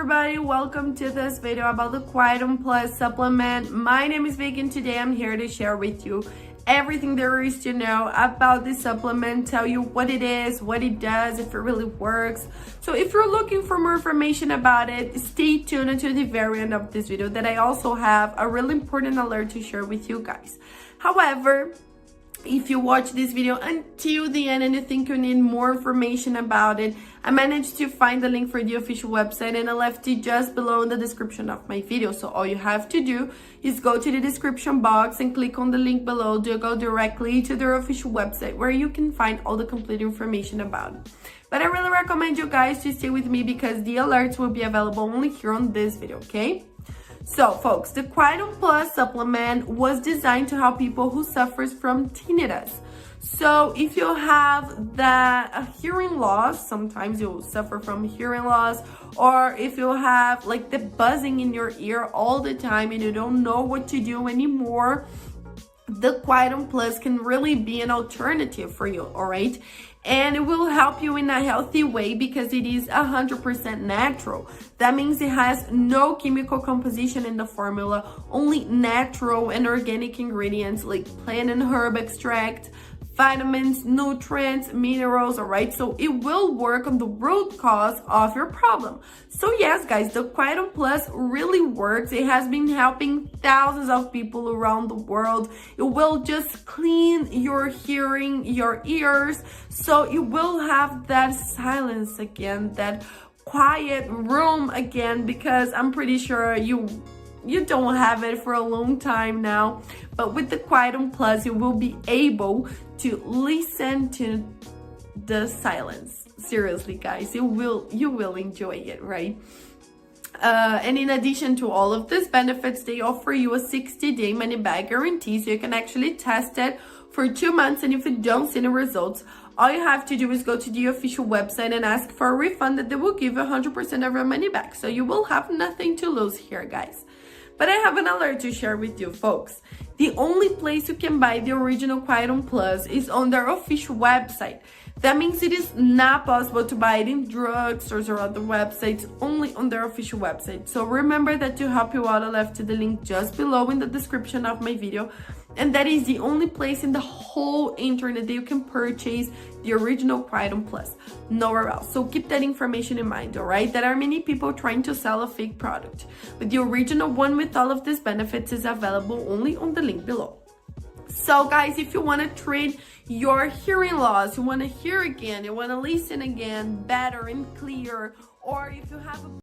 everybody, welcome to this video about the Quietum Plus supplement. My name is Vic and today I'm here to share with you everything there is to know about this supplement, tell you what it is, what it does, if it really works. So if you're looking for more information about it, stay tuned until the very end of this video, that I also have a really important alert to share with you guys. However, if you watch this video until the end and you think you need more information about it, I managed to find the link for the official website and I left it just below in the description of my video. So all you have to do is go to the description box and click on the link below to go directly to their official website where you can find all the complete information about it. But I really recommend you guys to stay with me because the alerts will be available only here on this video, okay? So folks, the Quietum Plus supplement was designed to help people who suffers from tinnitus. So if you have that hearing loss, sometimes you'll suffer from hearing loss, or if you have like the buzzing in your ear all the time and you don't know what to do anymore, the Quietum Plus can really be an alternative for you, all right? And it will help you in a healthy way because it is 100% natural. That means it has no chemical composition in the formula, only natural and organic ingredients like plant and herb extract, vitamins, nutrients, minerals, all right? So it will work on the root cause of your problem. So yes, guys, the Quietum Plus really works. It has been helping thousands of people around the world. It will just clean your hearing, your ears, so you will have that silence again, that quiet room again, because I'm pretty sure you don't have it for a long time now. But with the Quietum Plus, you will be able to listen to the silence. Seriously, guys, you will enjoy it, right? And in addition to all of these benefits, they offer you a 60-day money-back guarantee, so you can actually test it for 2 months, and if you don't see the results, all you have to do is go to the official website and ask for a refund, that they will give you 100% of your money back. So you will have nothing to lose here, guys. But I have an alert to share with you, folks. The only place you can buy the original Quietum Plus is on their official website. That means it is not possible to buy it in drugstores or other websites, only on their official website. So remember that to help you out, I left the link just below in the description of my video. And that is the only place in the whole internet that you can purchase the original Quietum Plus. Nowhere else. So keep that information in mind, all right? There are many people trying to sell a fake product, but the original one with all of these benefits is available only on the link below. So guys, if you want to treat your hearing loss, you want to hear again, you want to listen again better and clear, or if you have a